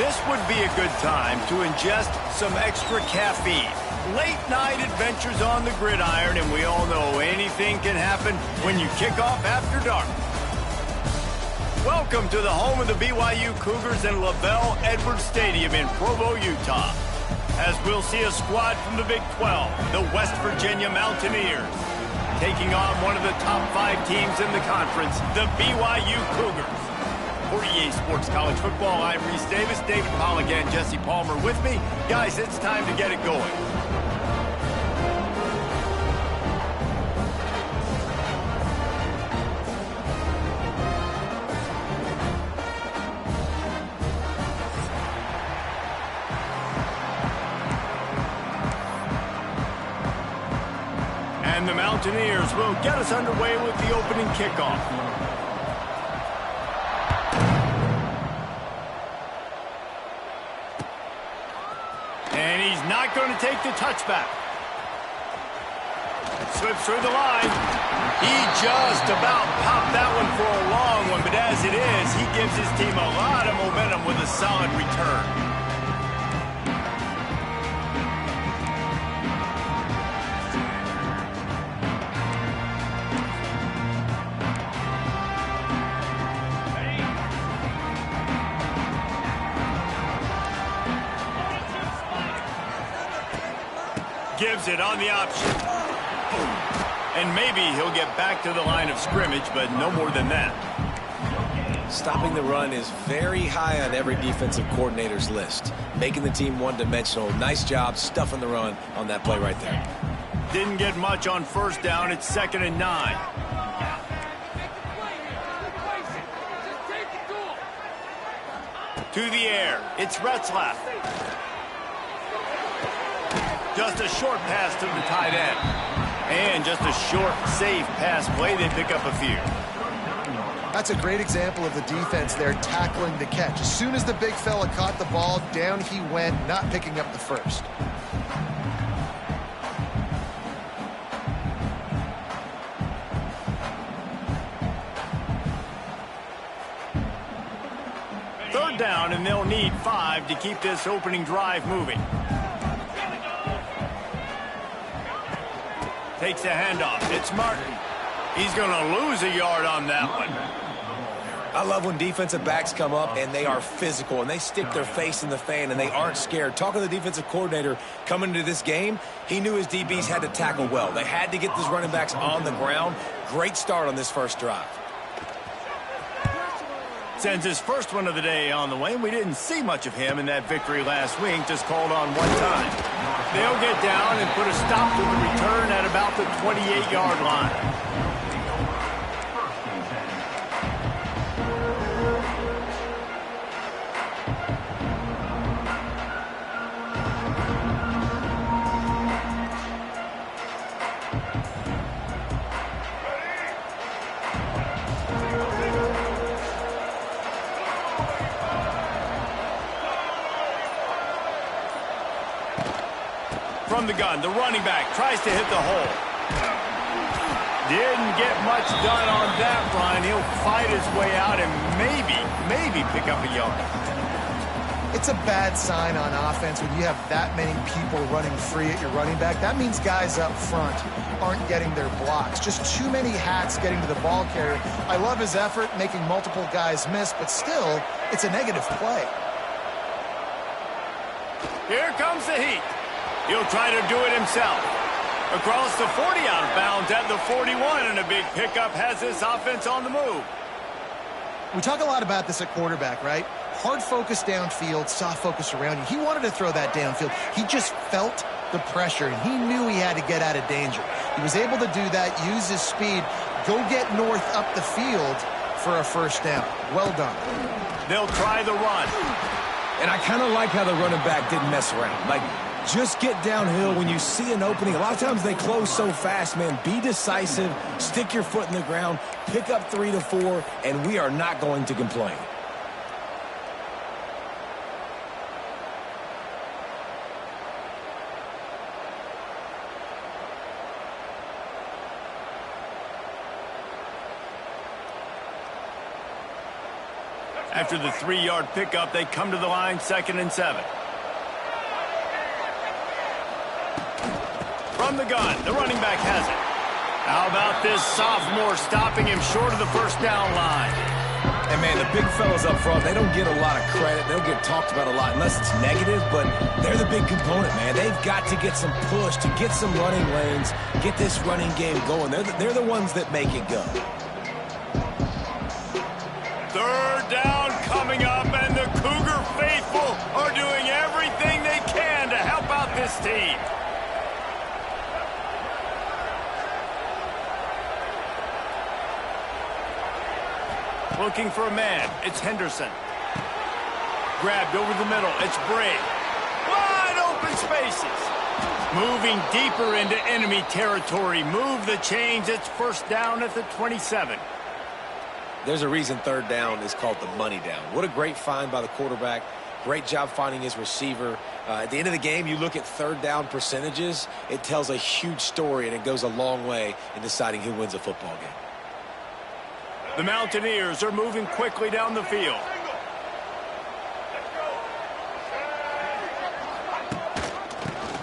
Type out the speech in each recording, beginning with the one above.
This would be a good time to ingest some extra caffeine. Late night adventures on the gridiron, and we all know anything can happen when you kick off after dark. Welcome to the home of the BYU Cougars in LaBelle Edwards Stadium in Provo, Utah. As we'll see a squad from the Big 12, the West Virginia Mountaineers, taking on one of the top 5 teams in the conference, the BYU Cougars. For EA Sports College Football, I'm Reese Davis, David Pollock, and Jesse Palmer with me. Guys, it's time to get it going. And the Mountaineers will get us underway with the opening kickoff. And he's not going to take the touchback. Slips through the line. He just about popped that one for a long one, but as it is, he gives his team a lot of momentum with a solid return. Gives it on the option. And maybe he'll get back to the line of scrimmage, but no more than that. Stopping the run is very high on every defensive coordinator's list. Making the team one-dimensional. Nice job stuffing the run on that play right there. Didn't get much on first down. It's 2nd and 9. To the air. It's Retzlaff. Just a short pass to the tight end. And just a short, safe pass play. They pick up a few. That's a great example of the defense there tackling the catch. As soon as the big fella caught the ball, down he went, not picking up the first. Third down, and they'll need 5 to keep this opening drive moving. Takes a handoff. It's Martin. He's going to lose a yard on that one. I love when defensive backs come up and they are physical and they stick their face in the fan and they aren't scared. Talking to the defensive coordinator coming into this game, he knew his DBs had to tackle well. They had to get these running backs on the ground. Great start on this first drive. Sends his first one of the day on the way. We didn't see much of him in that victory last week, just called on one time. They'll get down and put a stop to the return at about the 28-yard line. From the gun, the running back tries to hit the hole. Didn't get much done on that run. He'll fight his way out and maybe pick up a yard. It's a bad sign on offense when you have that many people running free at your running back. That means guys up front aren't getting their blocks. Just too many hats getting to the ball carrier. I love his effort making multiple guys miss, but still, it's a negative play. Here comes the heat. He'll try to do it himself. Across the 40, out of bounds at the 41, and a big pickup has this offense on the move. We talk a lot about this at quarterback, right? Hard focus downfield, soft focus around you. He wanted to throw that downfield. He just felt the pressure, and he knew he had to get out of danger. He was able to do that, use his speed, go get north up the field for a first down. Well done. They'll try the run. And I kind of like how the running back didn't mess around. Like, just get downhill when you see an opening. A lot of times they close so fast, man. Be decisive, stick your foot in the ground, pick up 3 to 4, and we are not going to complain. After the 3-yard pickup, they come to the line, 2nd and 7. From the gun, the running back has it. How about this sophomore stopping him short of the first down line? And, man, the big fellas up front, they don't get a lot of credit. They don't get talked about a lot unless it's negative, but they're the big component, man. They've got to get some push, to get some running lanes, get this running game going. They're the ones that make it go. 3rd down coming up, and the Cougar faithful are doing everything they can to help out this team. Looking for a man. It's Henderson. Grabbed over the middle. It's Bray. Wide open spaces. Moving deeper into enemy territory. Move the chains. It's 1st down at the 27. There's a reason 3rd down is called the money down. What a great find by the quarterback. Great job finding his receiver. At the end of the game, you look at 3rd down percentages. It tells a huge story, and it goes a long way in deciding who wins a football game. The Mountaineers are moving quickly down the field.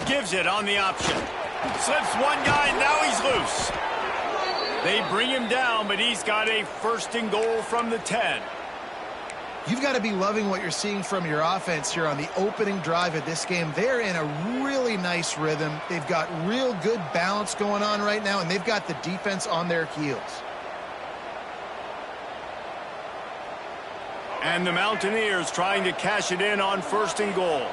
Gives it on the option. Slips one guy, now he's loose. They bring him down, but he's got a 1st and goal from the 10. You've got to be loving what you're seeing from your offense here on the opening drive of this game. They're in a really nice rhythm. They've got real good balance going on right now, and they've got the defense on their heels. And the Mountaineers trying to cash it in on 1st and goal.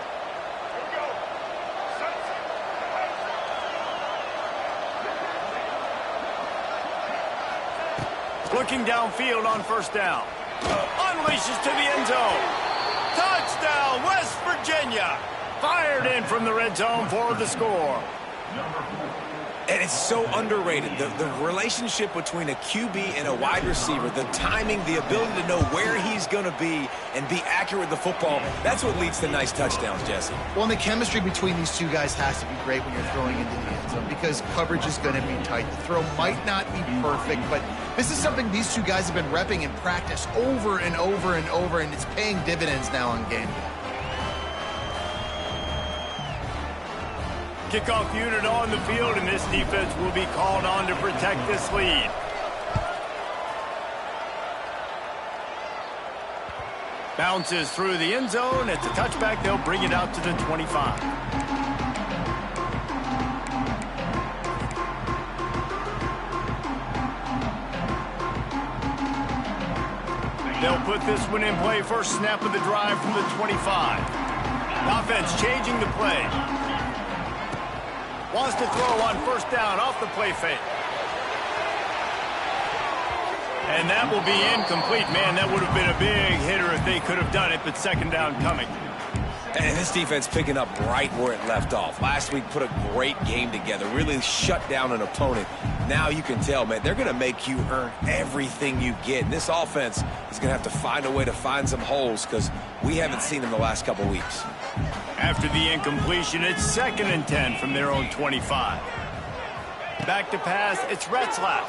Looking downfield on 1st down. Unleashes to the end zone. Touchdown, West Virginia. Fired in from the red zone for the score. And it's so underrated. The relationship between a QB and a wide receiver, the timing, the ability to know where he's going to be and be accurate with the football, that's what leads to nice touchdowns, Jesse. Well, and the chemistry between these two guys has to be great when you're throwing into the end zone because coverage is going to be tight. The throw might not be perfect, but this is something these two guys have been repping in practice over and over and over, and it's paying dividends now on game day. Kickoff unit on the field, and this defense will be called on to protect this lead. Bounces through the end zone. It's a touchback. They'll bring it out to the 25. They'll put this one in play. First snap of the drive from the 25. Offense changing the play. Wants to throw on 1st down off the play fake. And that will be incomplete. Man, that would have been a big hitter if they could have done it, but 2nd down coming. And this defense picking up right where it left off. Last week put a great game together, really shut down an opponent. Now you can tell, man, they're going to make you earn everything you get. And this offense is going to have to find a way to find some holes because we haven't seen them the last couple weeks. After the incompletion, it's 2nd and 10 from their own 25. Back to pass, it's Retzlaff.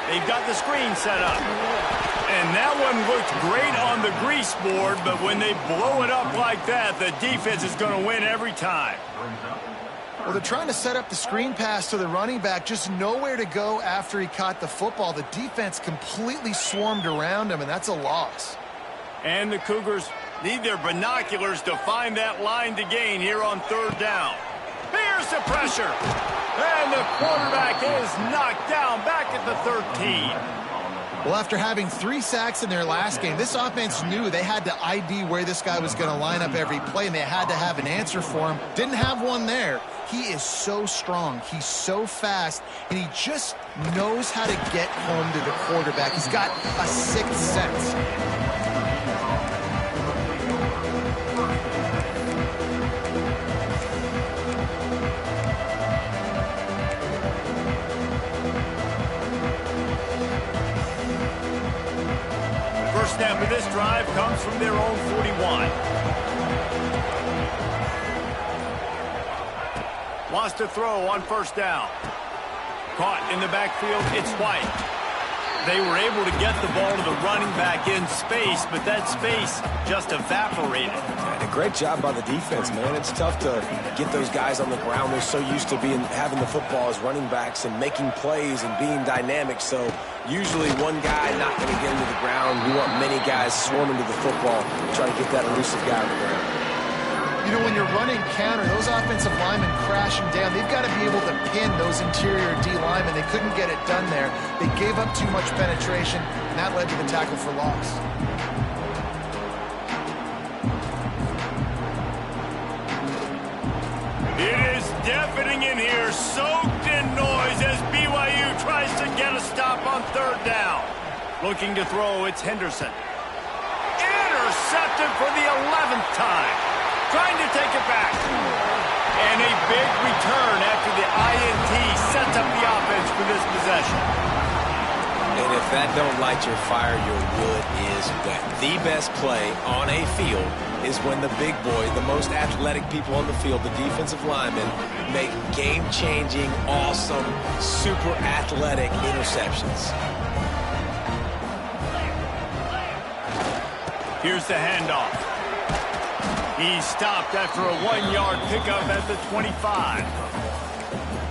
They've got the screen set up. And that one looked great on the grease board, but when they blow it up like that, the defense is going to win every time. Well, they're trying to set up the screen pass to the running back, just nowhere to go after he caught the football. The defense completely swarmed around him, and that's a loss. And the Cougars need their binoculars to find that line to gain here on 3rd down. Here's the pressure. And the quarterback is knocked down back at the 13. Well, after having 3 sacks in their last game, this offense knew they had to ID where this guy was going to line up every play, and they had to have an answer for him. Didn't have one there. He is so strong. He's so fast, and he just knows how to get home to the quarterback. He's got a 6th sense. First snap of this drive comes from their own 41. Wants to throw on 1st down. Caught in the backfield, it's White. They were able to get the ball to the running back in space, but that space just evaporated. And a great job by the defense, man. It's tough to get those guys on the ground. They're so used to having the football as running backs and making plays and being dynamic. So usually one guy not going to get into the ground. We want many guys swarming to the football, try to get that elusive guy on the ground. You know, when you're running counter, those offensive linemen crashing down, they've got to be able to pin those interior D linemen. They couldn't get it done there. They gave up too much penetration, and that led to the tackle for loss. It is deafening in here, soaked in noise as BYU tries to get a stop on third down. Looking to throw, it's Henderson. Intercepted for the 11th time. Trying to take it back. And a big return after the INT sets up the offense for this possession. And if that don't light your fire, your wood is wet. The best play on a field is when the big boy, the most athletic people on the field, the defensive linemen, make game-changing, awesome, super athletic interceptions. Here's the handoff. He stopped after a 1-yard pickup at the 25.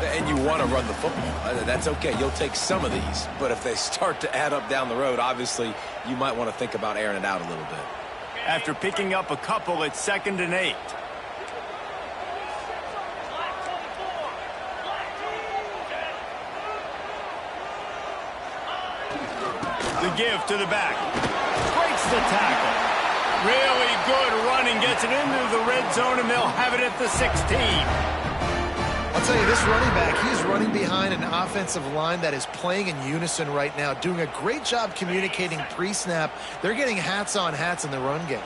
And you want to run the football. That's okay. You'll take some of these. But if they start to add up down the road, obviously, you might want to think about airing it out a little bit. After picking up a couple, it's 2nd and 8. The give to the back. Breaks the tackle. Really good running, gets it into the red zone, and they'll have it at the 16. I'll tell you, this running back, he's running behind an offensive line that is playing in unison right now, doing a great job communicating pre-snap. They're getting hats on hats in the run game.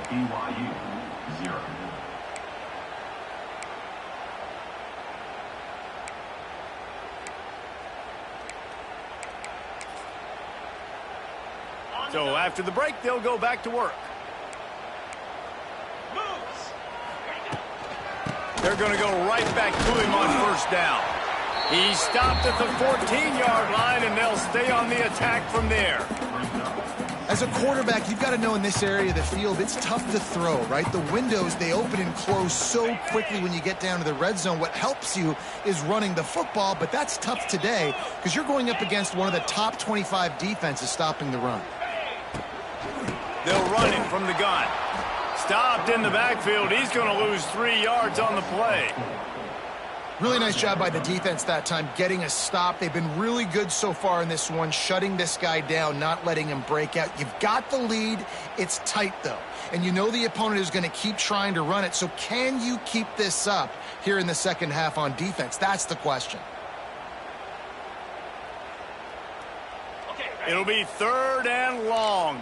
BYU 0. So after the break, they'll go back to work. They're going to go right back to him on first down. He stopped at the 14-yard line, and they'll stay on the attack from there. As a quarterback, you've got to know in this area of the field, it's tough to throw, right? The windows, they open and close so quickly when you get down to the red zone. What helps you is running the football, but that's tough today because you're going up against one of the top 25 defenses stopping the run. They'll run it from the gun. Stopped in the backfield. He's going to lose 3 yards on the play. Really nice job by the defense that time, getting a stop. They've been really good so far in this one, shutting this guy down, not letting him break out. You've got the lead. It's tight, though. And you know the opponent is going to keep trying to run it. So can you keep this up here in the second half on defense? That's the question. It'll be 3rd and long.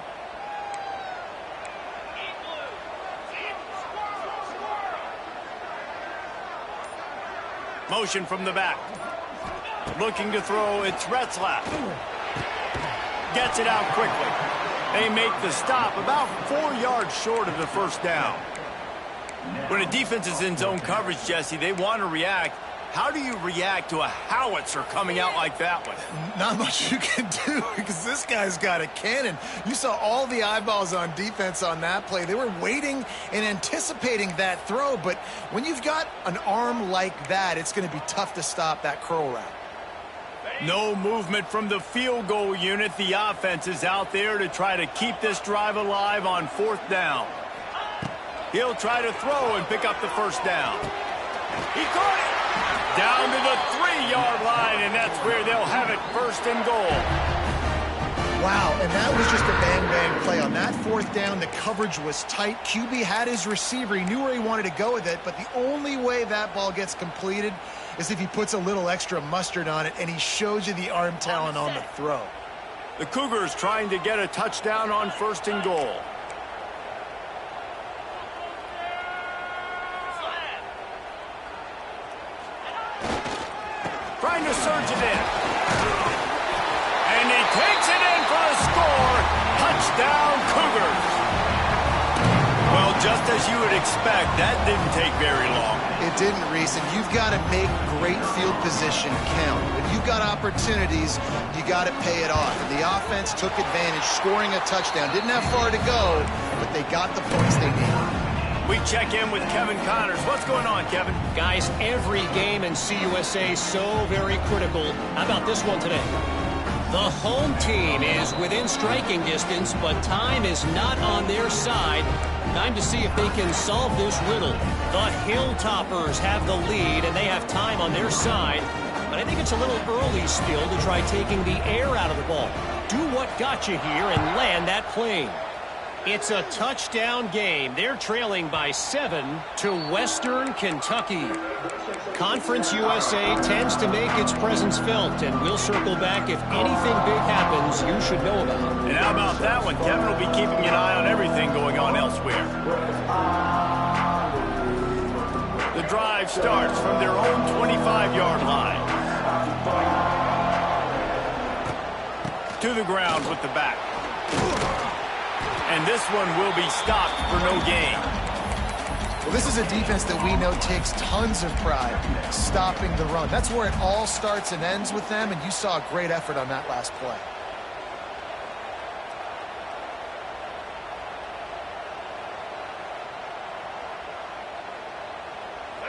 Motion from the back. Looking to throw, it's Retzlaff. Gets it out quickly. They make the stop about 4 yards short of the first down. When a defense is in zone coverage, Jesse, they want to react. How do you react to a howitzer coming out like that one? Not much you can do because this guy's got a cannon. You saw all the eyeballs on defense on that play. They were waiting and anticipating that throw, but when you've got an arm like that, it's going to be tough to stop that curl route. No movement from the field goal unit. The offense is out there to try to keep this drive alive on 4th down. He'll try to throw and pick up the first down. He caught it! Down to the 3-yard line, and that's where they'll have it 1st and goal. Wow, and that was just a bang-bang play. On that 4th down, the coverage was tight. QB had his receiver. He knew where he wanted to go with it, but the only way that ball gets completed is if he puts a little extra mustard on it, and he shows you the arm talent on the throw. The Cougars trying to get a touchdown on 1st and goal. Trying to surge it in. And he takes it in expect, that didn't take very long. It didn't, Reese, and you've got to make great field position count. When you've got opportunities, you got to pay it off. And the offense took advantage, scoring a touchdown. Didn't have far to go, but they got the points they needed. We check in with Kevin Connors. What's going on, Kevin? Guys, every game in CUSA so very critical. How about this one today? The home team is within striking distance, but time is not on their side. Time to see if they can solve this riddle. The Hilltoppers have the lead, and they have time on their side. But I think it's a little early still to try taking the air out of the ball. Do what got you here and land that plane. It's a touchdown game. They're trailing by 7 to Western Kentucky. Conference USA tends to make its presence felt, and we'll circle back if anything big happens you should know about. And how about that one? Kevin will be keeping an eye on everything going on elsewhere. The drive starts from their own 25-yard line. To the ground with the back. And this one will be stopped for no gain. Well, this is a defense that we know takes tons of pride stopping the run. That's where it all starts and ends with them, and you saw a great effort on that last play.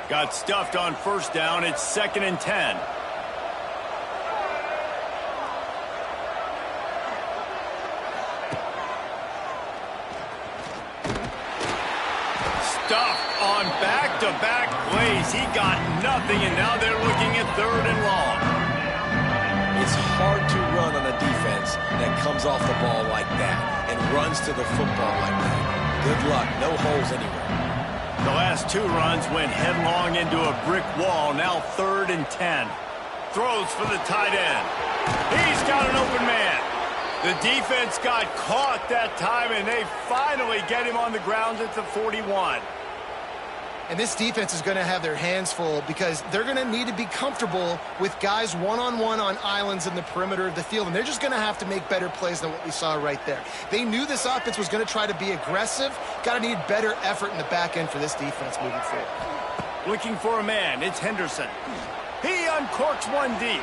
Got stuffed on first down. It's 2nd and 10. Stuffed on back-to-back plays. He got nothing, and now they're looking at 3rd and long. It's hard to run on a defense that comes off the ball like that and runs to the football like that. Good luck. No holes anywhere. The last 2 runs went headlong into a brick wall. Now 3rd and 10. Throws for the tight end. He's got an open man. The defense got caught that time, and they finally get him on the ground at the 41. And this defense is going to have their hands full because they're going to need to be comfortable with guys one-on-one on islands in the perimeter of the field. And they're just going to have to make better plays than what we saw right there. They knew this offense was going to try to be aggressive. Got to need better effort in the back end for this defense moving forward. Looking for a man. It's Henderson. He uncorks one deep.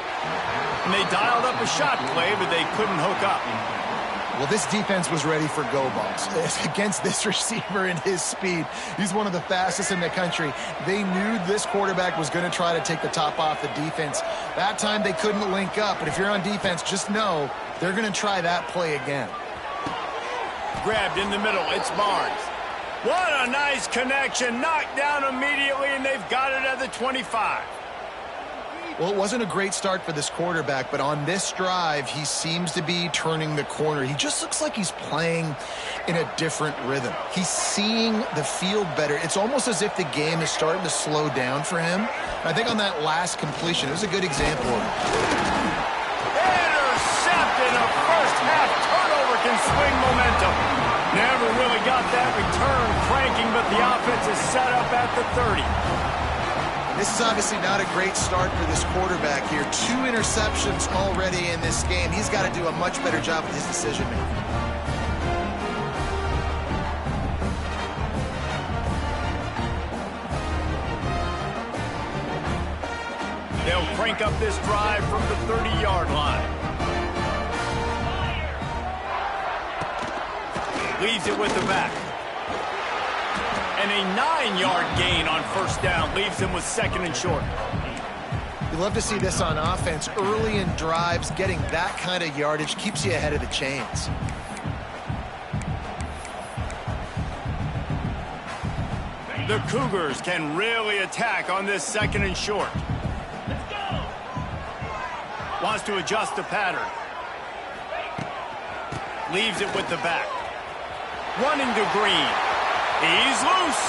And they dialed up a shot play, but they couldn't hook up. Well, this defense was ready for go balls against this receiver and his speed. He's one of the fastest in the country. They knew this quarterback was going to try to take the top off the defense. That time they couldn't link up, but if you're on defense, just know they're going to try that play again. Grabbed in the middle. It's Barnes. What a nice connection. Knocked down immediately, and they've got it at the 25. Well, it wasn't a great start for this quarterback, but on this drive, he seems to be turning the corner. He just looks like he's playing in a different rhythm. He's seeing the field better. It's almost as if the game is starting to slow down for him. I think on that last completion, it was a good example of it. Intercepted. A first-half turnover can swing momentum. Never really got that return cranking, but the offense is set up at the 30. This is obviously not a great start for this quarterback here. 2 interceptions already in this game. He's got to do a much better job with his decision-making. They'll crank up this drive from the 30-yard line. Leaves it with the back. And a 9-yard gain on first down leaves him with 2nd and short. You love to see this on offense. Early in drives, getting that kind of yardage keeps you ahead of the chains. The Cougars can really attack on this 2nd and short. Let's go. Wants to adjust the pattern. Leaves it with the back. Running to Green. He's loose.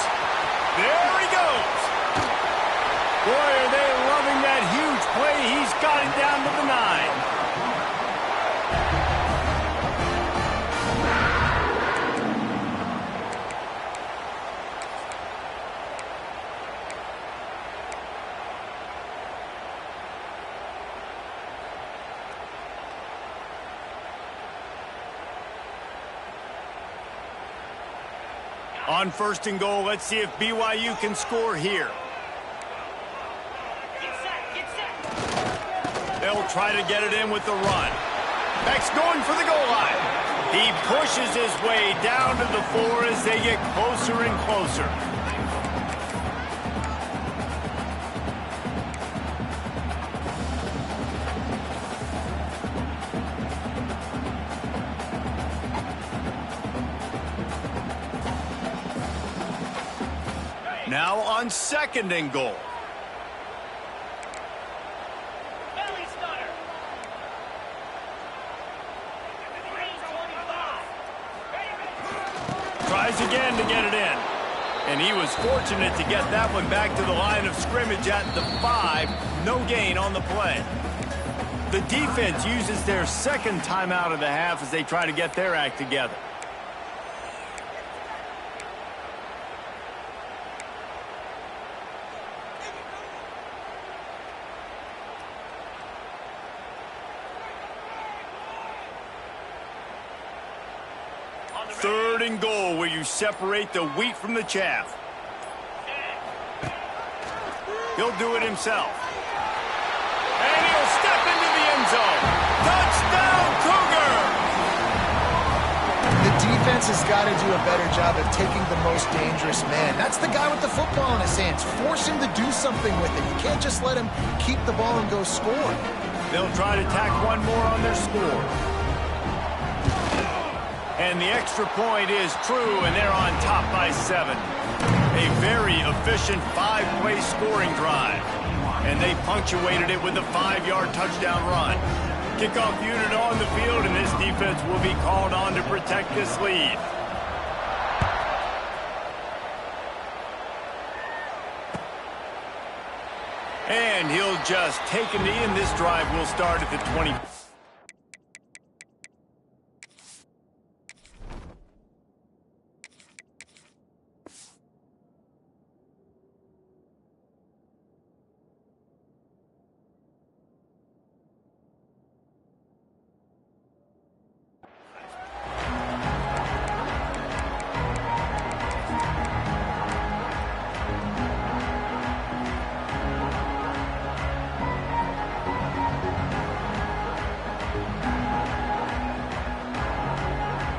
There he goes. Boy, are they loving that huge play. He's got it down to the 9. On 1st and goal, let's see if BYU can score here. They'll try to get it in with the run. Beck's going for the goal line. He pushes his way down to the 4 as they get closer and closer. Now on 2nd and goal. Tries again to get it in. And he was fortunate to get that one back to the line of scrimmage at the 5. No gain on the play. The defense uses their 2nd timeout of the half as they try to get their act together. Third and goal, where you separate the wheat from the chaff. He'll do it himself. And he'll step into the end zone. Touchdown, Cougar! The defense has got to do a better job of taking the most dangerous man. That's the guy with the football in his hands. Force him to do something with it. You can't just let him keep the ball and go score. They'll try to tack one more on their score. And the extra point is true, and they're on top by 7. A very efficient 5-play scoring drive. And they punctuated it with a 5-yard touchdown run. Kickoff unit on the field, and this defense will be called on to protect this lead. And he'll just take a knee, and this drive will start at the 20.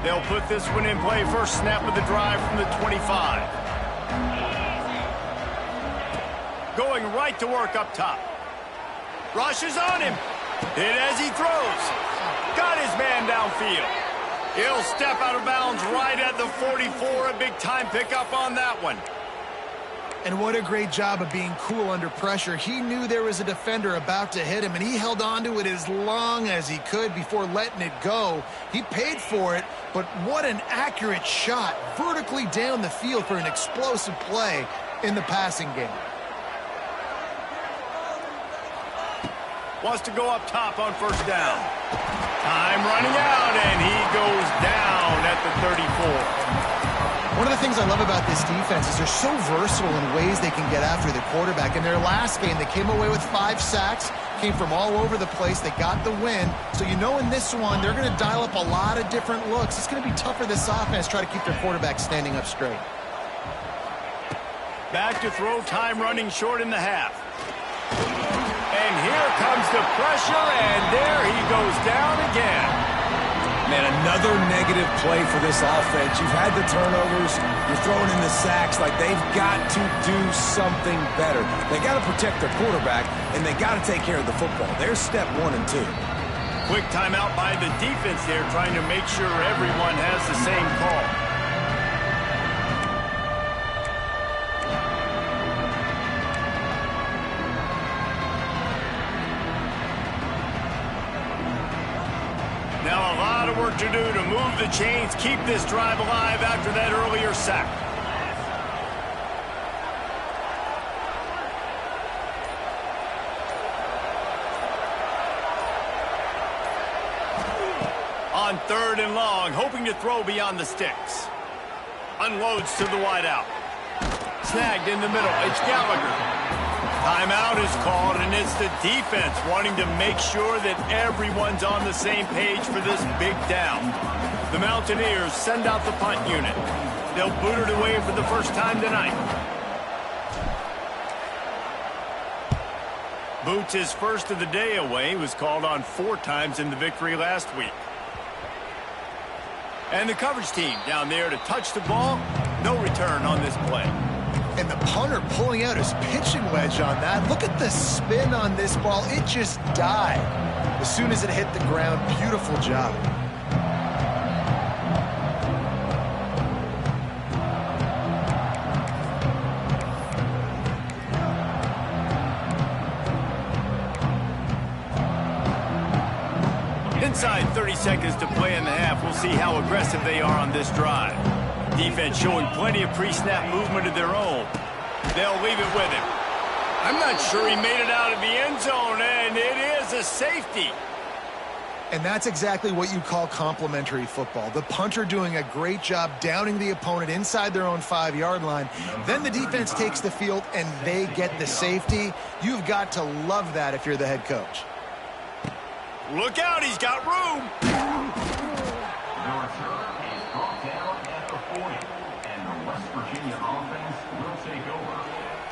They'll put this one in play. First snap of the drive from the 25. Going right to work up top. Rushes on him. Hit as he throws. Got his man downfield. He'll step out of bounds right at the 44. A big-time pickup on that one. And what a great job of being cool under pressure. He knew there was a defender about to hit him, and he held on to it as long as he could before letting it go. He paid for it, but what an accurate shot vertically down the field for an explosive play in the passing game. Wants to go up top on first down. Time running out, and he goes down at the 34. One of the things I love about this defense is they're so versatile in ways they can get after the quarterback. In their last game, they came away with 5 sacks, came from all over the place. They got the win. So you know in this one, they're going to dial up a lot of different looks. It's going to be tough for this offense to try to keep their quarterback standing up straight. Back to throw, time running short in the half. And here comes the pressure, and there he goes down again. Man, another negative play for this offense. You've had the turnovers. You're throwing in the sacks. Like, they've got to do something better. They got to protect their quarterback, and they got to take care of the football. There's step 1 and 2. Quick timeout by the defense there, trying to make sure everyone has the same call. Now a lot of work to do to move the chains, keep this drive alive after that earlier sack. On 3rd and long, hoping to throw beyond the sticks. Unloads to the wideout. Snagged in the middle. It's Gallagher. Timeout is called, and it's the defense wanting to make sure that everyone's on the same page for this big down. The Mountaineers send out the punt unit. They'll boot it away for the first time tonight. Boots his first of the day away. Was called on 4 times in the victory last week. And the coverage team down there to touch the ball. No return on this play. And the punter pulling out his pitching wedge on that. Look at the spin on this ball. It just died as soon as it hit the ground. Beautiful job. Inside 30 seconds to play in the half. We'll see how aggressive they are on this drive. Defense showing plenty of pre-snap movement of their own. They'll leave it with him. I'm not sure he made it out of the end zone, and it is a safety. And that's exactly what you call complementary football. The punter doing a great job downing the opponent inside their own 5-yard line. Then the defense takes the field, and they get the safety. You've got to love that if you're the head coach. Look out, he's got room. The return is brought down at the 40, and the West Virginia offense will take over.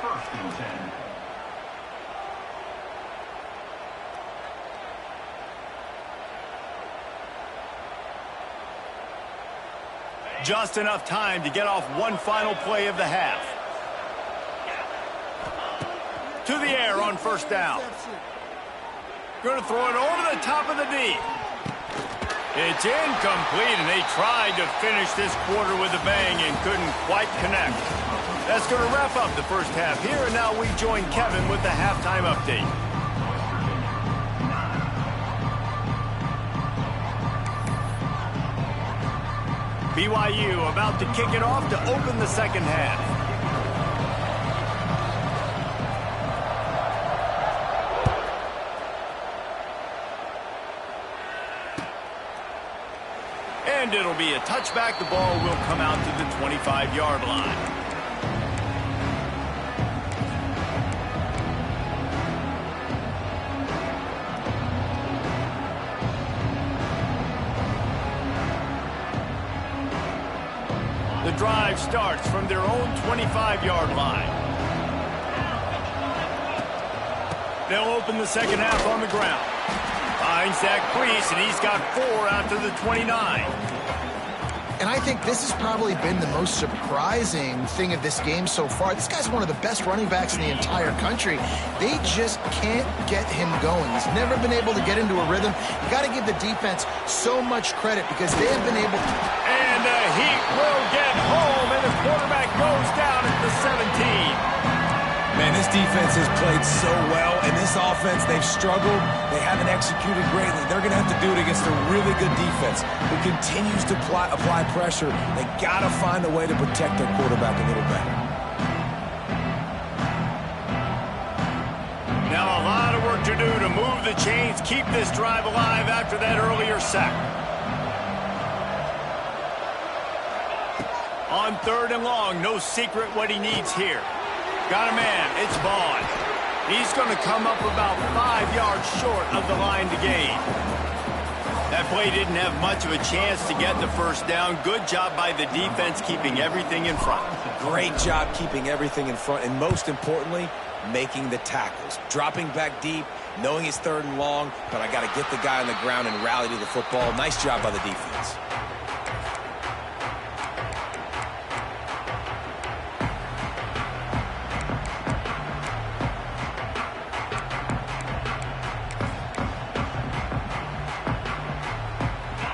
1st and 10. Just enough time to get off one final play of the half. To the air on 1st down. Going to throw it over the top of the D. It's incomplete, and they tried to finish this quarter with a bang and couldn't quite connect. That's going to wrap up the first half here, and now we join Kevin with the halftime update. BYU about to kick it off to open the second half. And it'll be a touchback. The ball will come out to the 25-yard line. The drive starts from their own 25-yard line. They'll open the second half on the ground. Finds Zach Priest, and he's got 4 out to the 29. And I think this has probably been the most surprising thing of this game so far. This guy's one of the best running backs in the entire country. They just can't get him going. He's never been able to get into a rhythm. You got to give the defense so much credit because they have been able to. And he will get home, and the quarterback goes down at the 17. Man, this defense has played so well, and this offense, they've struggled. They haven't executed greatly. They're going to have to do it against a really good defense who continues to apply pressure. They got to find a way to protect their quarterback a little better. Now a lot of work to do to move the chains, keep this drive alive after that earlier sack. On 3rd and long, no secret what he needs here. Got a man, it's Vaughn. He's going to come up about 5 yards short of the line to gain. That play didn't have much of a chance to get the first down. Good job by the defense keeping everything in front. Great job keeping everything in front, and most importantly, making the tackles. Dropping back deep, knowing it's 3rd and long, but I got to get the guy on the ground and rally to the football. Nice job by the defense.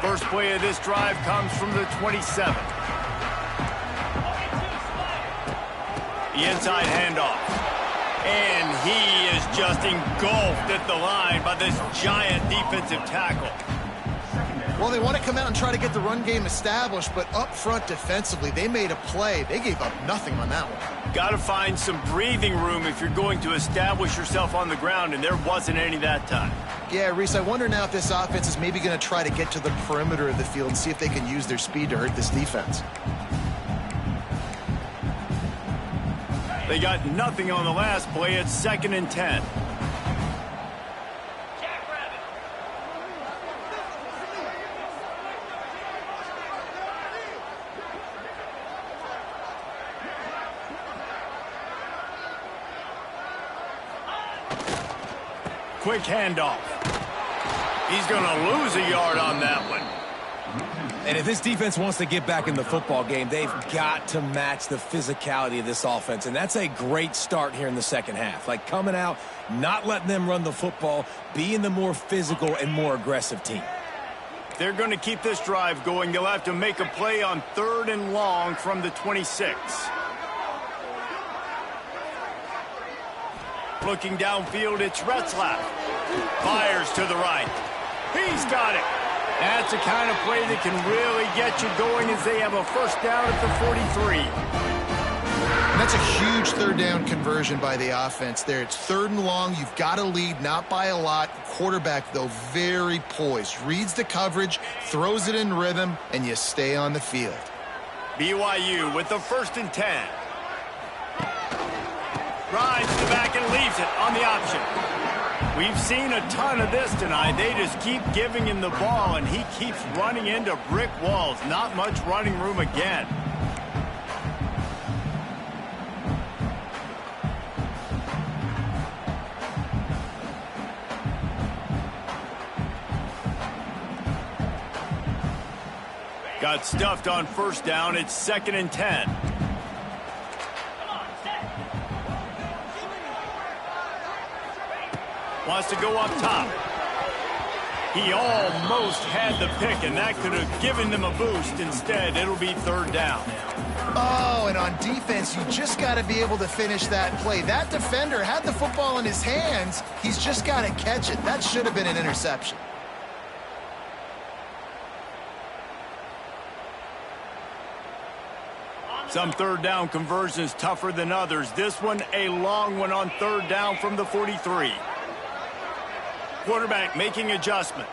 First play of this drive comes from the 27. The inside handoff. And he is just engulfed at the line by this giant defensive tackle. Well, they want to come out and try to get the run game established, but up front defensively, they made a play. They gave up nothing on that one. Got to find some breathing room if you're going to establish yourself on the ground, and there wasn't any that time. Yeah, Reese, I wonder now if this offense is maybe going to try to get to the perimeter of the field and see if they can use their speed to hurt this defense. They got nothing on the last play. It's 2nd and 10. quick handoff. He's going to lose a yard on that one. And if this defense wants to get back in the football game, they've got to match the physicality of this offense. And that's a great start here in the second half. Like coming out, not letting them run the football, being the more physical and more aggressive team. They're going to keep this drive going. They'll have to make a play on 3rd and long from the 26. Looking downfield, it's Retzlaff. Fires to the right. He's got it. That's the kind of play that can really get you going as they have a first down at the 43. And that's a huge 3rd down conversion by the offense there. It's 3rd and long. You've got to lead, not by a lot. Quarterback, though, very poised. Reads the coverage, throws it in rhythm, and you stay on the field. BYU with the 1st and 10. Drives to the back and leaves it on the option. We've seen a ton of this tonight. They just keep giving him the ball, and he keeps running into brick walls. Not much running room again. Got stuffed on 1st down. It's 2nd and 10. Wants to go up top. He almost had the pick, and that could have given them a boost. Instead, it'll be 3rd down. Oh, and on defense, you just got to be able to finish that play. That defender had the football in his hands. He's just got to catch it. That should have been an interception. Some 3rd down conversions tougher than others. This one, a long one on 3rd down from the 43. Quarterback making adjustments.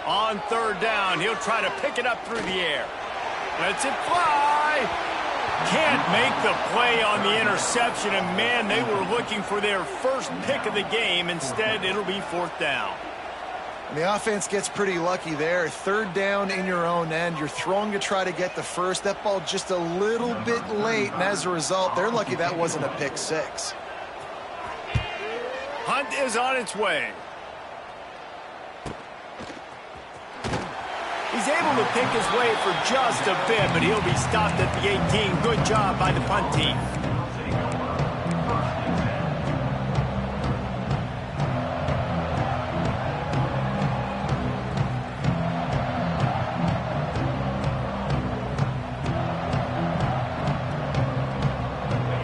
On 3rd down, he'll try to pick it up through the air. Lets it fly. Can't make the play on the interception, and man, they were looking for their first pick of the game. Instead, it'll be 4th down. And the offense gets pretty lucky there. 3rd down in your own end. You're throwing to try to get the first. That ball just a little bit late, and as a result, they're lucky that wasn't a pick 6. Hunt is on its way. He's able to pick his way for just a bit, but he'll be stopped at the 18. Good job by the punt team.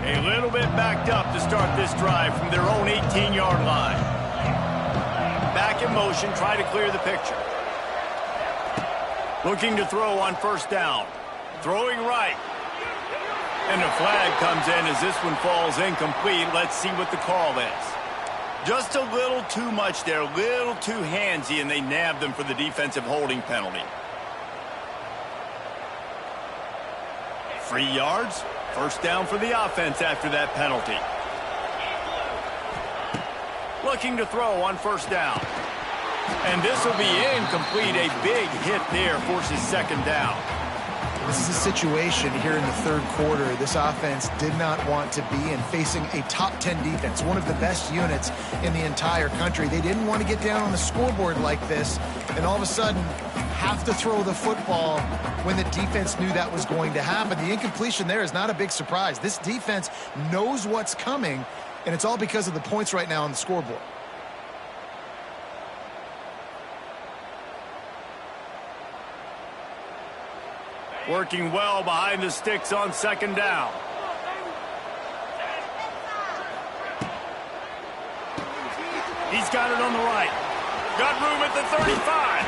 A little bit backed up to start this drive from their own 18-yard line. Back in motion, try to clear the picture. Looking to throw on 1st down. Throwing right. And a flag comes in as this one falls incomplete. Let's see what the call is. Just a little too much there, a little too handsy, and they nabbed them for the defensive holding penalty. 3 yards. 1st down for the offense after that penalty. Looking to throw on 1st down. And this will be incomplete. A big hit there forces 2nd down. This is a situation here in the 3rd quarter this offense did not want to be in, facing a top 10 defense, one of the best units in the entire country. They didn't want to get down on the scoreboard like this, and all of a sudden have to throw the football when the defense knew that was going to happen. The incompletion there is not a big surprise. This defense knows what's coming, and it's all because of the points right now on the scoreboard. Working well behind the sticks on 2nd down. He's got it on the right. Got room at the 35.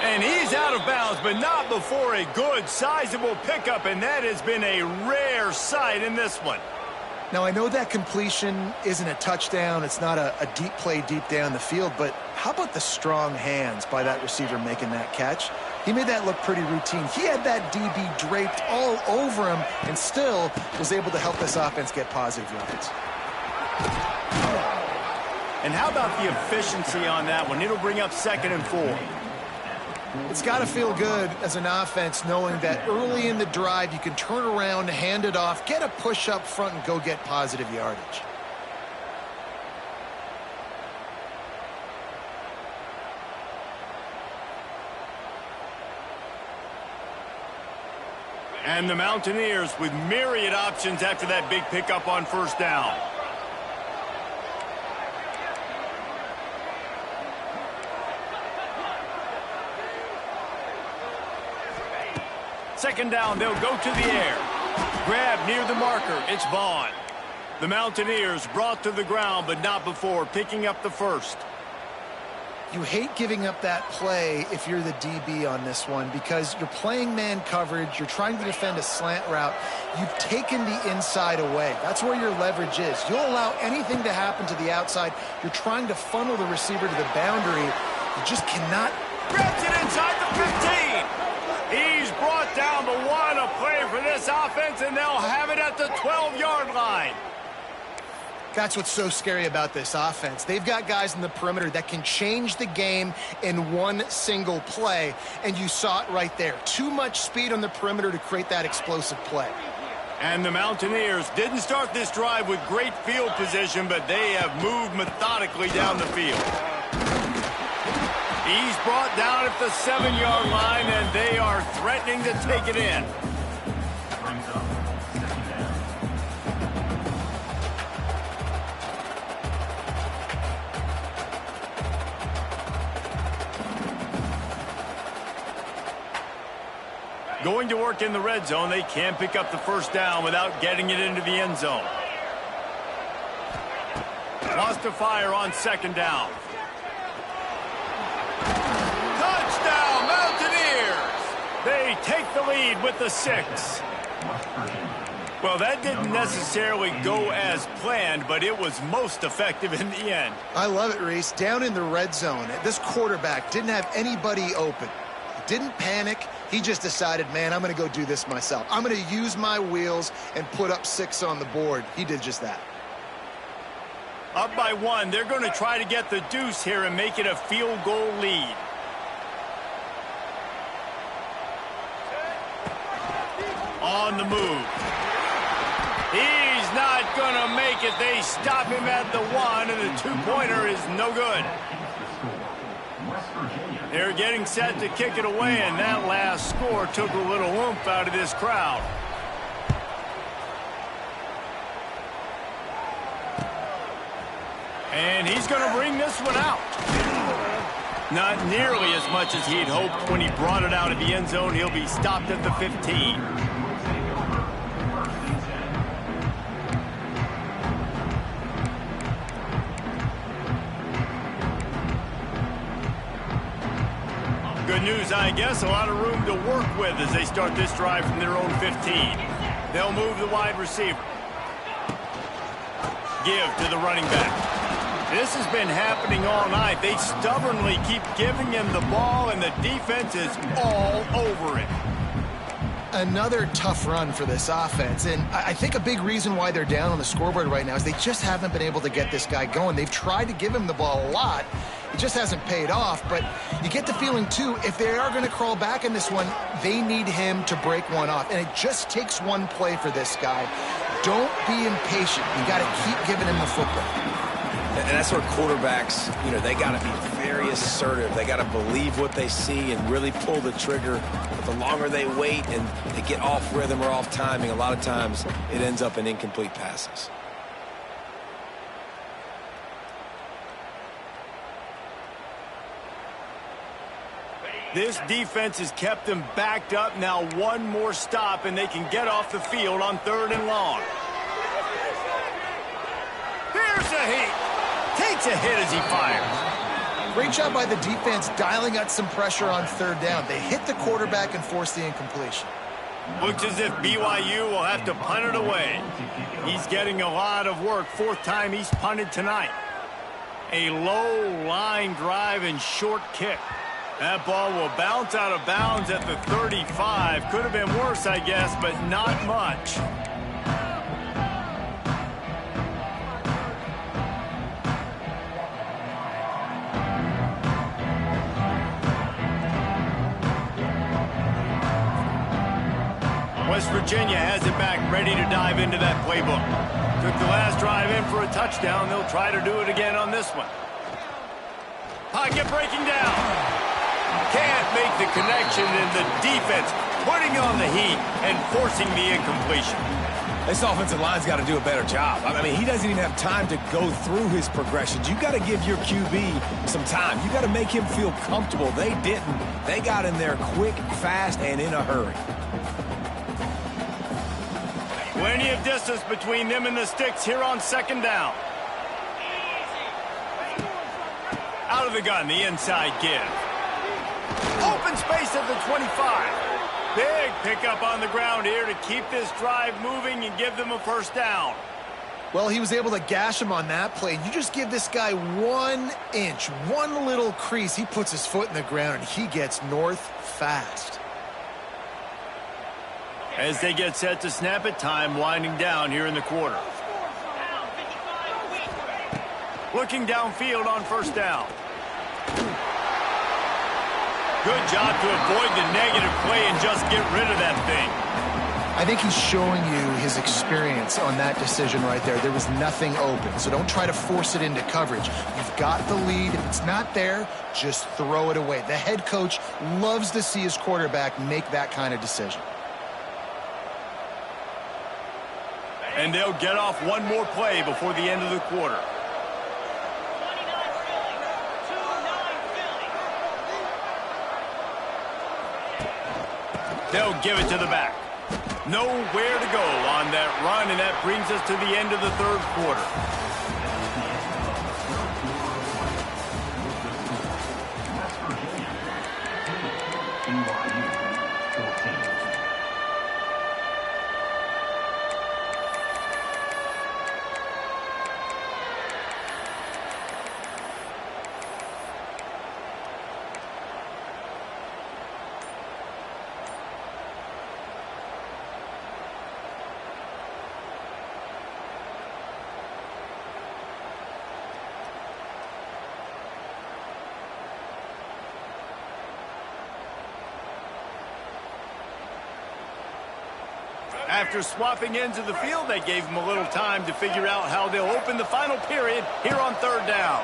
And he's out of bounds, but not before a good, sizable pickup, and that has been a rare sight in this one. Now, I know that completion isn't a touchdown. It's not a deep play deep down the field, but how about the strong hands by that receiver making that catch? He made that look pretty routine. He had that DB draped all over him and still was able to help this offense get positive yards. And how about the efficiency on that one? It'll bring up 2nd and 4. It's got to feel good as an offense knowing that early in the drive you can turn around, hand it off, get a push up front, and go get positive yardage. And the Mountaineers with myriad options after that big pickup on first down. Second down, they'll go to the air. Grab near the marker. It's Vaughn. The Mountaineers brought to the ground, but not before picking up the first. You hate giving up that play if you're the DB on this one because you're playing man coverage. You're trying to defend a slant route. You've taken the inside away. That's where your leverage is. You'll allow anything to happen to the outside. You're trying to funnel the receiver to the boundary. You just cannot. Grabs it inside the 15. He's brought down the one. A play for this offense, and they'll have it at the 12-yard line. That's what's so scary about this offense. They've got guys in the perimeter that can change the game in one single play, and you saw it right there. Too much speed on the perimeter to create that explosive play. And the Mountaineers didn't start this drive with great field position, but they have moved methodically down the field. He's brought down at the 7-yard line, and they are threatening to take it in. Going to work in the red zone, they can pick up the first down without getting it into the end zone. Lost to fire on second down. Touchdown, Mountaineers! They take the lead with the 6. Well, that didn't necessarily go as planned, but it was most effective in the end. I love it, Reese. Down in the red zone, this quarterback didn't have anybody open. Didn't panic. He just decided, man, I'm going to go do this myself. I'm going to use my wheels and put up 6 on the board. He did just that. Up by 1. They're going to try to get the deuce here and make it a field goal lead. On the move. He's not going to make it. They stop him at the 1, and the 2-pointer is no good. They're getting set to kick it away, and that last score took a little oomph out of this crowd. And he's going to bring this one out. Not nearly as much as he'd hoped when he brought it out of the end zone. He'll be stopped at the 15. Good news, I guess. A lot of room to work with as they start this drive from their own 15. They'll move the wide receiver. Give to the running back. This has been happening all night. They stubbornly keep giving him the ball, and the defense is all over it. Another tough run for this offense, and I think a big reason why they're down on the scoreboard right now is they just haven't been able to get this guy going. They've tried to give him the ball a lot. It just hasn't paid off, but you get the feeling, too, if they are going to crawl back in this one, they need him to break one off, and it just takes one play for this guy. Don't be impatient. You got to keep giving him the football. And that's where quarterbacks, they got to be very assertive. They got to believe what they see and really pull the trigger. But the longer they wait and they get off rhythm or off timing, a lot of times it ends up in incomplete passes. This defense has kept them backed up. Now one more stop, and they can get off the field on 3rd and long. Here's a heat. Takes a hit as he fires. Great job by the defense dialing out some pressure on 3rd down. They hit the quarterback and forced the incompletion. Looks as if BYU will have to punt it away. He's getting a lot of work. 4th time he's punted tonight. A low line drive and short kick. That ball will bounce out of bounds at the 35. Could have been worse, I guess, but not much. West Virginia has it back, ready to dive into that playbook. Took the last drive in for a touchdown. They'll try to do it again on this one. Pocket breaking down. Can't make the connection, and the defense putting on the heat and forcing the incompletion. This offensive line's got to do a better job. I mean, he doesn't even have time to go through his progressions. You got to give your QB some time. You got to make him feel comfortable. They didn't. They got in there quick, fast, and in a hurry. Plenty of distance between them and the sticks here on second down. Out of the gun, the inside give. Open space at the 25. Big pickup on the ground here to keep this drive moving and give them a first down. Well, he was able to gash him on that play. You just give this guy 1 inch, one little crease. He puts his foot in the ground, and he gets north fast. As they get set to snap it, time winding down here in the quarter. Looking downfield on first down. Good job to avoid the negative play and just get rid of that thing. I think he's showing you his experience on that decision right there. There was nothing open, so don't try to force it into coverage. You've got the lead. If it's not there, just throw it away. The head coach loves to see his quarterback make that kind of decision. And they'll get off one more play before the end of the quarter. They'll give it to the back. Nowhere to go on that run, and that brings us to the end of the third quarter. After swapping ends of the field, they gave him a little time to figure out how they'll open the final period here on third down.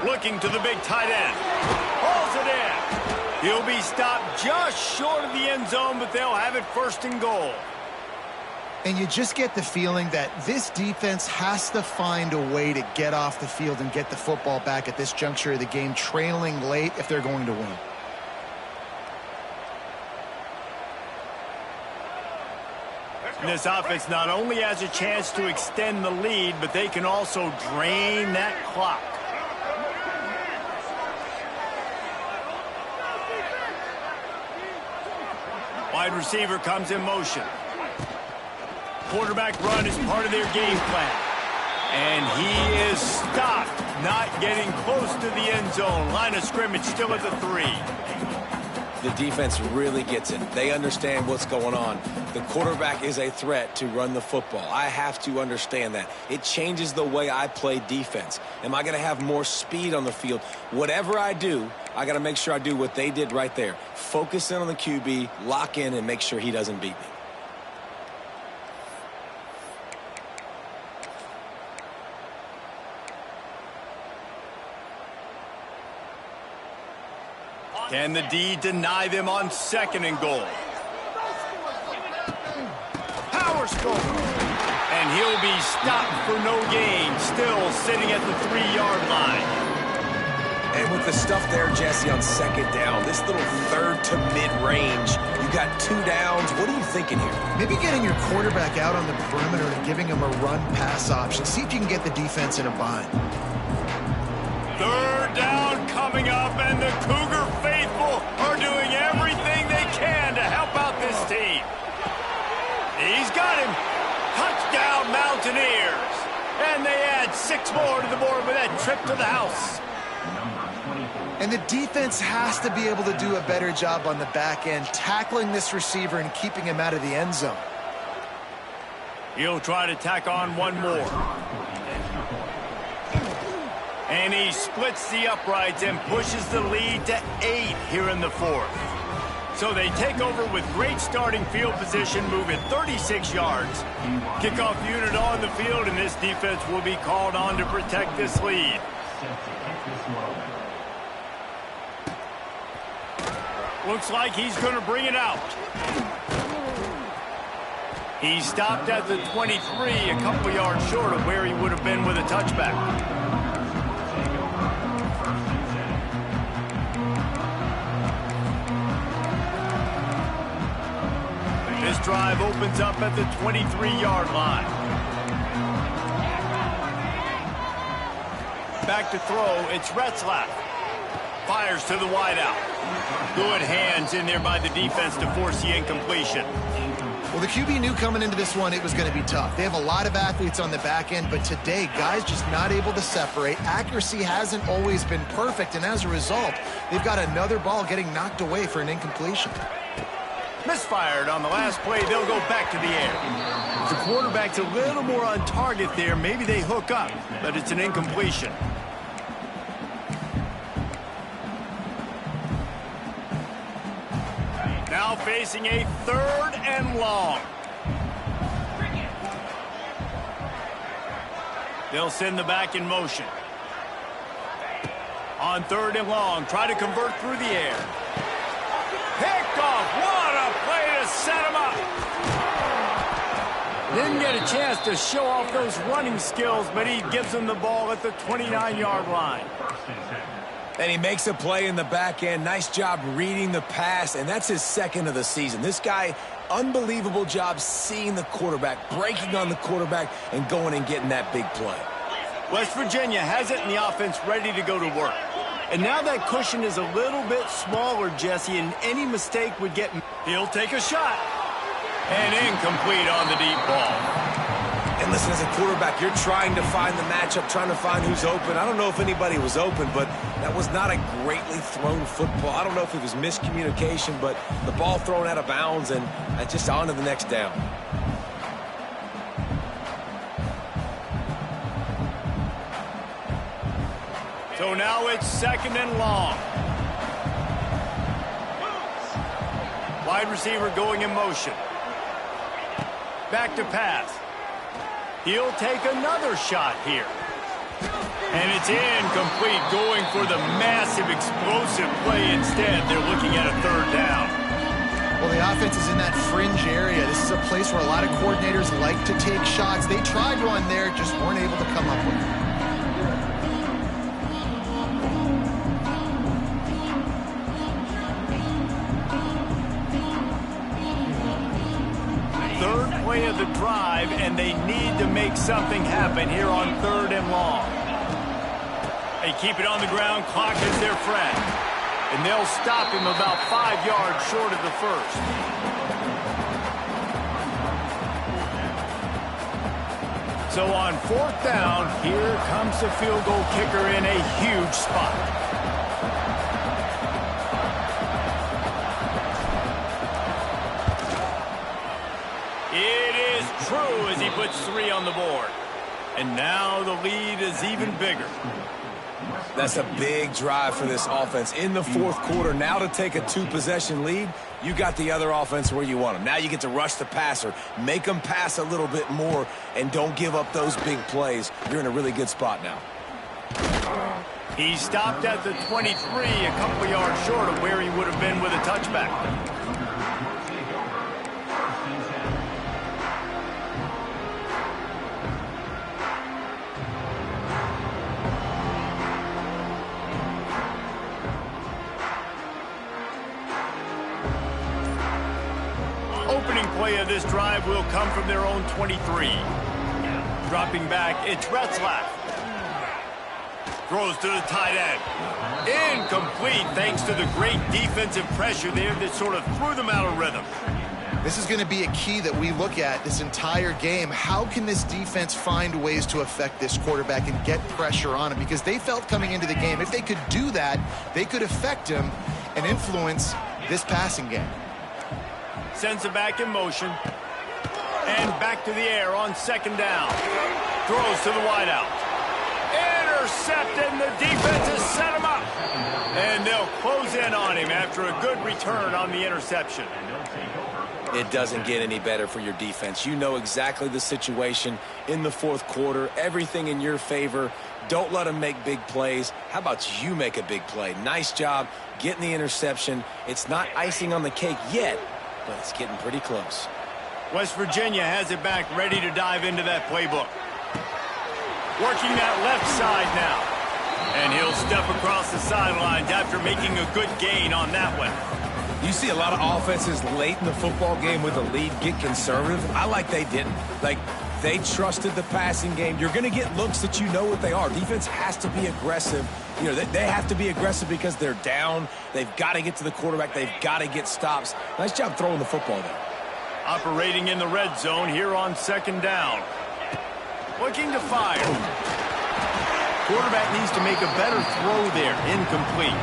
Looking to the big tight end. Hauls it in. He'll be stopped just short of the end zone, but they'll have it first and goal. And you just get the feeling that this defense has to find a way to get off the field and get the football back at this juncture of the game, trailing late if they're going to win. This offense not only has a chance to extend the lead, but they can also drain that clock. Wide receiver comes in motion. Quarterback run is part of their game plan. And he is stopped, not getting close to the end zone. Line of scrimmage still at the 3. The defense really gets it. They understand what's going on. The quarterback is a threat to run the football. I have to understand that. It changes the way I play defense. Am I going to have more speed on the field? Whatever I do, I got to make sure I do what they did right there. Focus in on the QB, lock in, and make sure he doesn't beat me. Can the D deny them on second and goal? Power score. And he'll be stopped for no gain, still sitting at the 3-yard line. And with the stuff there, Jesse, on second down, this little third to mid-range, you got 2 downs. What are you thinking here? Maybe getting your quarterback out on the perimeter and giving him a run-pass option. See if you can get the defense in a bind. Third down coming up, and the Cougar faithful are doing everything they can to help out this team. He's got him. Touchdown, Mountaineers. And they add 6 more to the board with that trip to the house. And the defense has to be able to do a better job on the back end, tackling this receiver and keeping him out of the end zone. He'll try to tack on one more. And he splits the uprights and pushes the lead to 8 here in the fourth. So they take over with great starting field position, moving 36 yards. Kickoff unit on the field, and this defense will be called on to protect this lead. Looks like he's going to bring it out. He stopped at the 23, a couple yards short of where he would have been with a touchback. This drive opens up at the 23-yard line. Back to throw, it's Retzlaff. Fires to the wideout. Good hands in there by the defense to force the incompletion. Well, the QB knew coming into this one it was going to be tough. They have a lot of athletes on the back end, but today, guys just not able to separate. Accuracy hasn't always been perfect, and as a result, they've got another ball getting knocked away for an incompletion. Misfired on the last play. They'll go back to the air. If the quarterback's a little more on target there, maybe they hook up, but it's an incompletion. Now facing a 3rd and long. They'll send the back in motion. On 3rd and long, try to convert through the air. Picked off. What a play to set him up. Didn't get a chance to show off those running skills, but he gives them the ball at the 29-yard line. And he makes a play in the back end. Nice job reading the pass, and that's his 2nd of the season. This guy, unbelievable job seeing the quarterback, breaking on the quarterback, and going and getting that big play. West Virginia has it in the offense ready to go to work. And now that cushion is a little bit smaller, Jesse, and any mistake would get... He'll take a shot. And incomplete on the deep ball. And listen, as a quarterback, you're trying to find the matchup, trying to find who's open. I don't know if anybody was open, but that was not a greatly thrown football. I don't know if it was miscommunication, but the ball thrown out of bounds and just on to the next down. So now it's 2nd and long. Wide receiver going in motion. Back to pass. He'll take another shot here. And it's incomplete, going for the massive explosive play instead. They're looking at a 3rd down. Well, the offense is in that fringe area. This is a place where a lot of coordinators like to take shots. They tried one there, just weren't able to come up with it. Play of the drive, and they need to make something happen here on 3rd and long. They keep it on the ground. Clock is their friend. And they'll stop him about 5 yards short of the 1st. So on 4th down, here comes the field goal kicker in a huge spot. True as he puts 3 on the board. And now the lead is even bigger. That's a big drive for this offense in the 4th quarter. Now to take a 2-possession lead, you got the other offense where you want them. Now you get to rush the passer, make them pass a little bit more, and don't give up those big plays. You're in a really good spot now. He stopped at the 23, a couple yards short of where he would have been with a touchback. Opening play of this drive will come from their own 23. Dropping back, it's Retzlaff. Throws to the tight end. Incomplete thanks to the great defensive pressure there that sort of threw them out of rhythm. This is going to be a key that we look at this entire game. How can this defense find ways to affect this quarterback and get pressure on him? Because they felt coming into the game, if they could do that, they could affect him and influence this passing game. Sends it back in motion. And back to the air on 2nd down. Throws to the wideout. Intercepted, and the defense has set him up. And they'll close in on him after a good return on the interception. It doesn't get any better for your defense. You know exactly the situation in the fourth quarter. Everything in your favor. Don't let them make big plays. How about you make a big play? Nice job getting the interception. It's not icing on the cake yet, but it's getting pretty close. West Virginia has it back, ready to dive into that playbook. Working that left side now. And he'll step across the sidelines after making a good gain on that one. You see a lot of offenses late in the football game with a lead get conservative. I like they didn't. Like, they trusted the passing game. You're going to get looks that you know what they are. Defense has to be aggressive. You know, they have to be aggressive because they're down. They've got to get to the quarterback. They've got to get stops. Nice job throwing the football there. Operating in the red zone here on second down. Looking to fire. Quarterback needs to make a better throw there. Incomplete.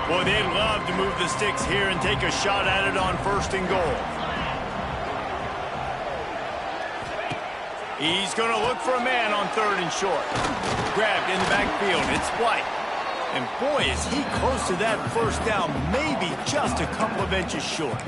Boy, they'd love to move the sticks here and take a shot at it on first and goal. He's going to look for a man on third and short. Grabbed in the backfield. It's White. And boy, is he close to that first down, maybe just a couple of inches short.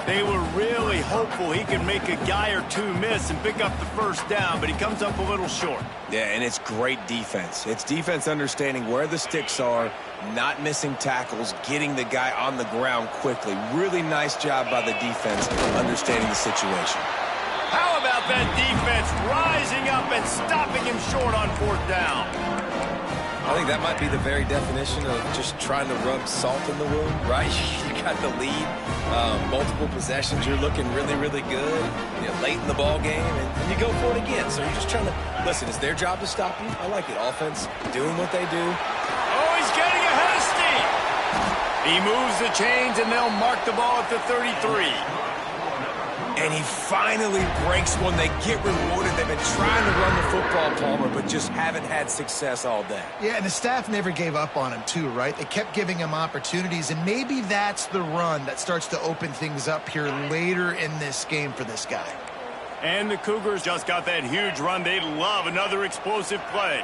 They were really hopeful he could make a guy or two miss and pick up the first down, but he comes up a little short. Yeah, and it's great defense. It's defense understanding where the sticks are, not missing tackles, getting the guy on the ground quickly. Really nice job by the defense understanding the situation. How about that defense rising up and stopping him short on fourth down? I think that might be the very definition of just trying to rub salt in the wound, right? You got the lead, multiple possessions, you're looking really, really good, you know, late in the ball game, and you go for it again. So you're just trying to, listen, it's their job to stop you. I like it. Offense doing what they do. Oh, he's getting ahead of steam. He moves the chains, and they'll mark the ball at the 33. And he finally breaks one. They get rewarded. They've been trying to run the football, Palmer, but just haven't had success all day. Yeah, and the staff never gave up on him, too, right? They kept giving him opportunities, and maybe that's the run that starts to open things up here later in this game for this guy. And the Cougars just got that huge run. They'd love another explosive play.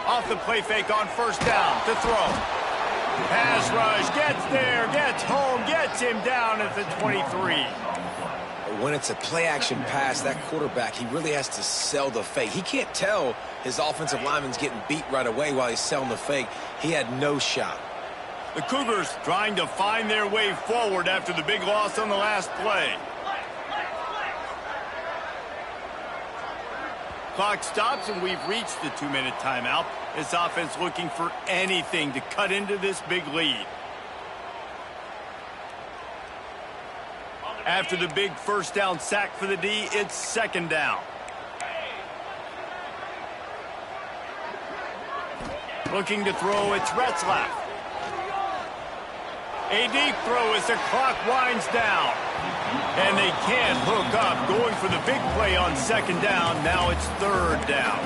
Off the play fake on first down to throw. Pass rush, gets there, gets home, gets him down at the 23. When it's a play-action pass, that quarterback, he really has to sell the fake. He can't tell his offensive lineman's getting beat right away while he's selling the fake. He had no shot. The Cougars trying to find their way forward after the big loss on the last play. Clock stops, and we've reached the 2-minute timeout. This offense looking for anything to cut into this big lead. After the big first down sack for the D, it's second down. Looking to throw, it's Retzlaff. A deep throw as the clock winds down. And they can't hook up, going for the big play on second down. Now it's third down.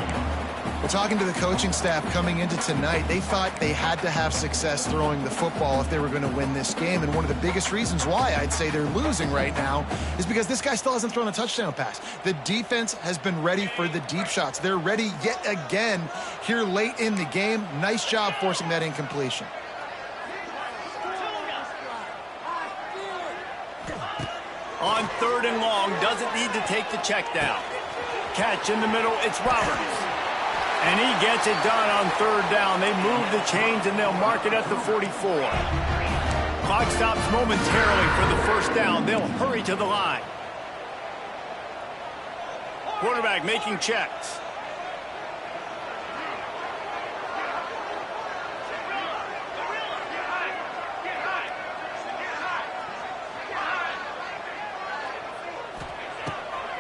Well, talking to the coaching staff coming into tonight, they thought they had to have success throwing the football if they were going to win this game. And one of the biggest reasons why I'd say they're losing right now is because this guy still hasn't thrown a touchdown pass. The defense has been ready for the deep shots. They're ready yet again here late in the game. Nice job forcing that incompletion. On third and long, doesn't need to take the check down. Catch in the middle, it's Roberts. And he gets it done on third down. They move the chains, and they'll mark it at the 44. Clock stops momentarily for the first down. They'll hurry to the line. Quarterback making checks.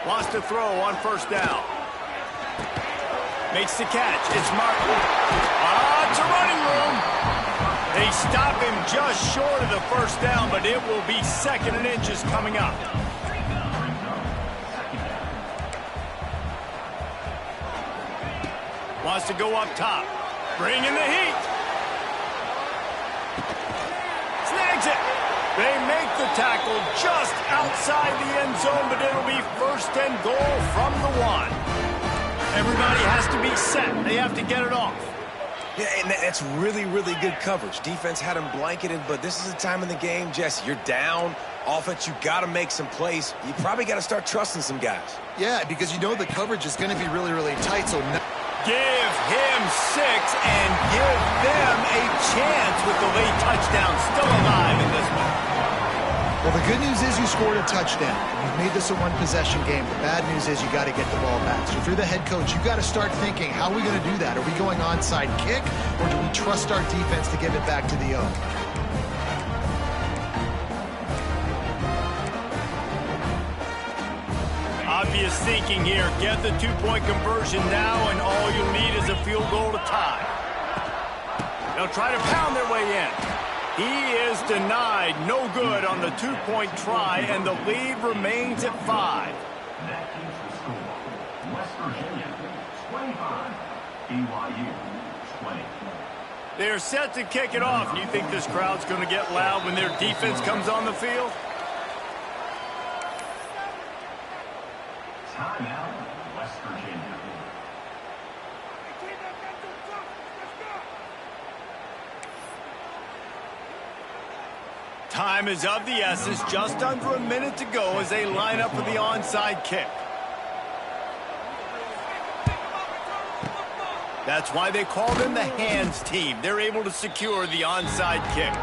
Wants to throw on first down. Makes the catch. It's Martin. It's a running room. They stop him just short of the first down, but it will be second and inches coming up. Wants to go up top. Bringing the heat. Snags it. They make the tackle just outside the end zone, but it'll be 1st and goal from the 1. Everybody has to be set. They have to get it off. Yeah, and that's really, really good coverage. Defense had him blanketed, but this is the time in the game, Jesse. You're down. Offense, you got to make some plays. You probably got to start trusting some guys. Yeah, because you know the coverage is going to be really, really tight. So give him 6 and give them a chance with the late touchdown. Still alive in this one. Well, the good news is you scored a touchdown. You've made this a one-possession game. The bad news is you got to get the ball back. So if you're the head coach, you got to start thinking, how are we going to do that? Are we going onside kick, or do we trust our defense to give it back to the O? Obvious thinking here. Get the 2-point conversion now, and all you'll need is a field goal to tie. They'll try to pound their way in. He is denied. No good on the 2-point try, and the lead remains at 5. That keeps the score. West Virginia, 25. BYU, 20. They're set to kick it off. You think this crowd's going to get loud when their defense comes on the field? Timeout, West Virginia. Time is of the essence. Just under a minute to go as they line up for the onside kick. That's why they call them the hands team. They're able to secure the onside kick.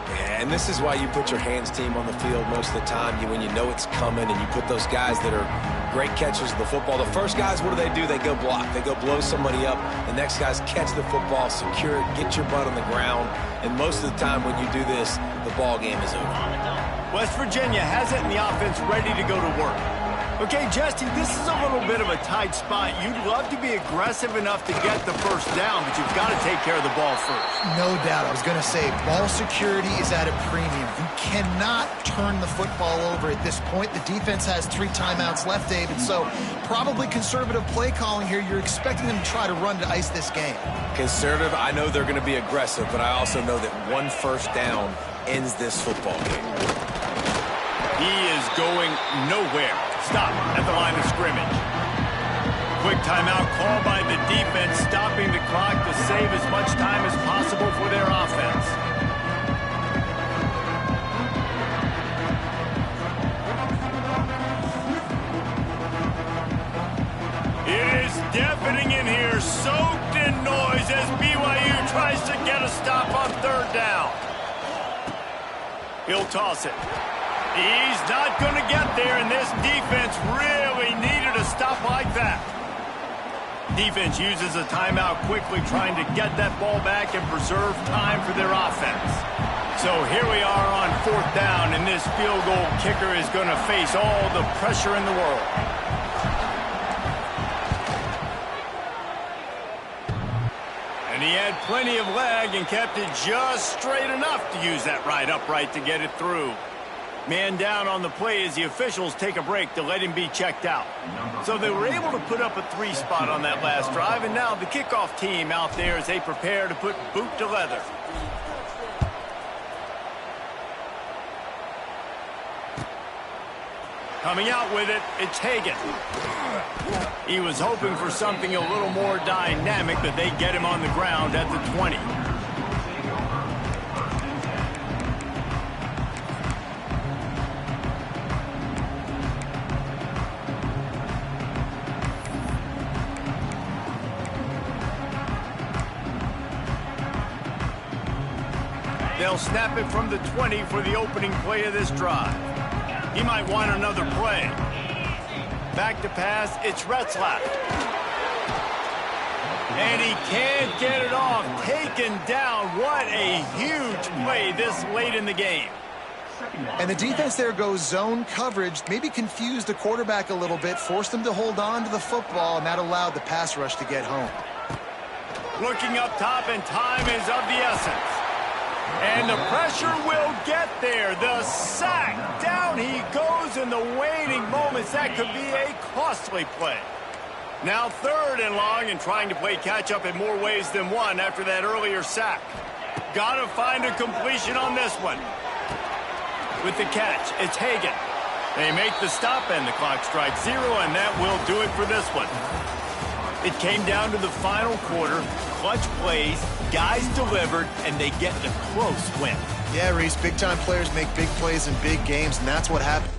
Yeah, and this is why you put your hands team on the field most of the time. When you know it's coming, and you put those guys that are great catchers of the football. The first guys, what do? They go block. They go blow somebody up. The next guys catch the football, secure it, get your butt on the ground. And most of the time when you do this, the ball game is over. West Virginia has it in the offense ready to go to work. Okay, Jesse, this is a little bit of a tight spot. You'd love to be aggressive enough to get the first down, but you've got to take care of the ball first. No doubt. I was going to say, ball security is at a premium. You cannot turn the football over at this point. The defense has 3 timeouts left, David, so probably conservative play calling here. You're expecting them to try to run to ice this game. Conservative, I know they're going to be aggressive, but I also know that 1 first down ends this football game. He is going nowhere. Stop at the line of scrimmage. Quick timeout call by the defense, stopping the clock to save as much time as possible for their offense. It is deafening in here, soaked in noise as BYU tries to get a stop on 3rd down. He'll toss it. He's not going to get there, and this defense really needed a stop like that. Defense uses a timeout quickly, trying to get that ball back and preserve time for their offense. So here we are on 4th down, and this field goal kicker is going to face all the pressure in the world. And he had plenty of leg and kept it just straight enough to use that right upright to get it through. Man down on the play as the officials take a break to let him be checked out. So they were able to put up a 3 spot on that last drive, and now the kickoff team out there as they prepare to put boot to leather. Coming out with it, it's Hagan. He was hoping for something a little more dynamic, but they get him on the ground at the 20. They'll snap it from the 20 for the opening play of this drive. He might want another play. Back to pass, it's Retzlaff. And he can't get it off. Taken down. What a huge play this late in the game. And the defense there goes zone coverage, maybe confused the quarterback a little bit, forced him to hold on to the football, and that allowed the pass rush to get home. Looking up top, and time is of the essence. And the pressure will get there. The sack. Down he goes in the waning moments. That could be a costly play. Now 3rd and long and trying to play catch-up in more ways than one after that earlier sack. Got to find a completion on this one. With the catch, it's Hagan. They make the stop and the clock strikes 0, and that will do it for this one. It came down to the final quarter. Clutch plays, guys delivered, and they get the close win. Yeah, Reese, big-time players make big plays in big games, and that's what happened.